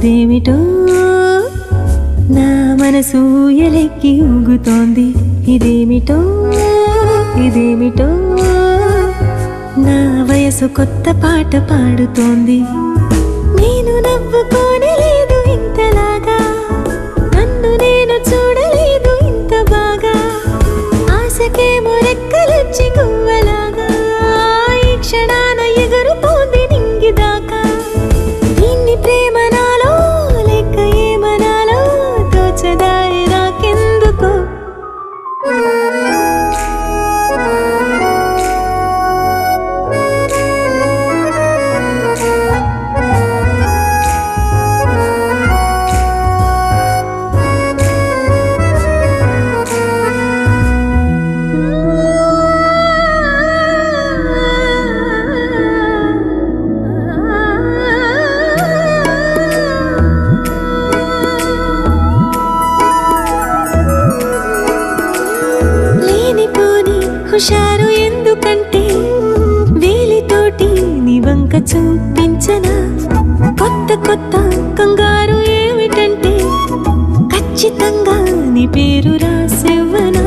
ఇదేమిటో నా మనసు ఎలెక్కి ఊగుతోంది. ఇదేమిటో ఇదేమిటో నా వయసు కొత్త పాట పాడుతోంది. నేను నవ్వుకోనే లేదు ఇంతలాగా, నన్ను నేను చూడలేదు ఇంత బాగా. ఆశకేమో రెక్కలొచ్చి గువ్వలాగా ఈ క్షణాన ఎగురుతోంది నింగిదాకా. దీన్ని ప్రేమ నాలో లేక ఏమనాలో తోచదాయి నాకెందుకో. హుషారు ఎందుకంటే వేలితోటి నీ వంక చూపించనా. కొత్త కొత్త కంగారు ఏమిటంటే ఖచ్చితంగా నీ పేరు రాసివ్వనా.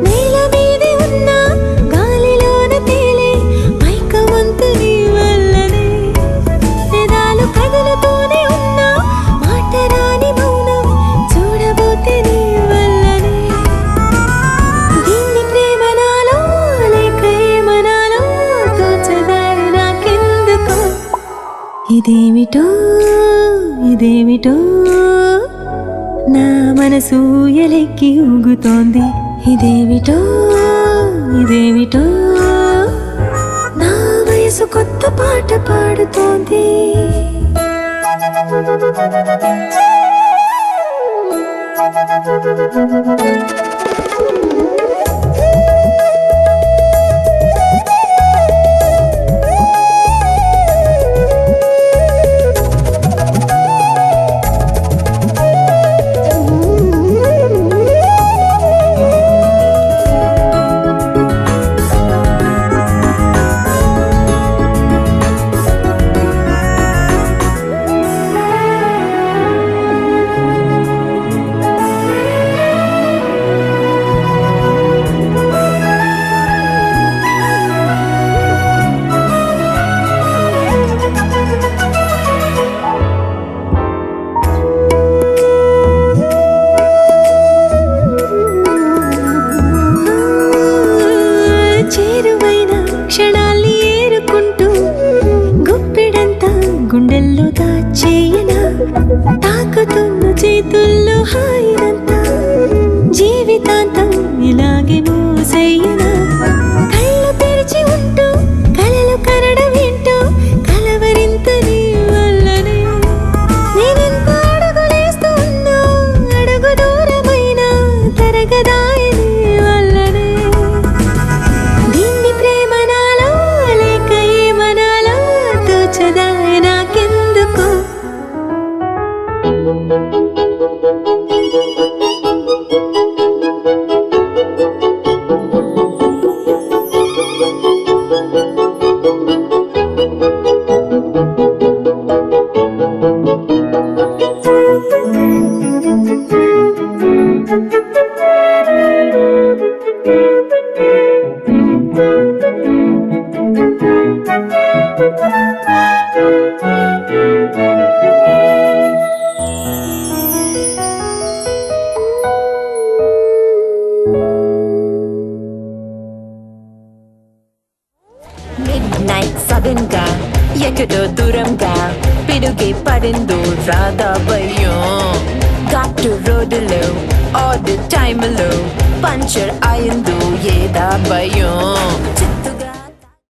నేల మీదే ఉన్నా గాలిలోన తేలే మైకమంతు నీ వల్లనే. పెదాలు కదులుతూనే ఉన్నా మాట రాని మౌనం చూడబోతే నీ వల్లనే. దీన్ని ప్రేమ నాలో లేక ఏమనాలో తోచదాయి నాకెందుకో. ఇదేమిటో ఇదేమిటో నా మనసు ఎలెక్కి ఊగుతోంది. ఇదేమిటో ఇదేమిటో నా వయసు కొత్త పాట పాడుతోంది. చేరువైన క్షణాల్ని ఏరుకుంటూ గుప్పెడంతా గుండెల్లో దాచేయనా. తాకుతున్న చేతుల్లో హాయినంతా జీవితాంతం ఇలాగే మోసేయనా. కళ్ళు తెరిచి ఉంటూ కలలు కనడం ఏంటో కలవరింత నీ వల్లనే. నేనెంత అడుగులేస్తూ ఉన్నా అడుగు దూరమైన తరగదాయి నీ వల్లనే. దీన్ని ప్రేమ నాలో లేక ఏమనాలో తోచదాయి నాకెందుకో. Midnight sudden గా ఎక్కడో దూరంగా పిడుగే పడిందో రాదా భయం. ఘాటు రోడ్డులో ఆడ్ టైములో పంచర్ అయిందో ఏదా భయం.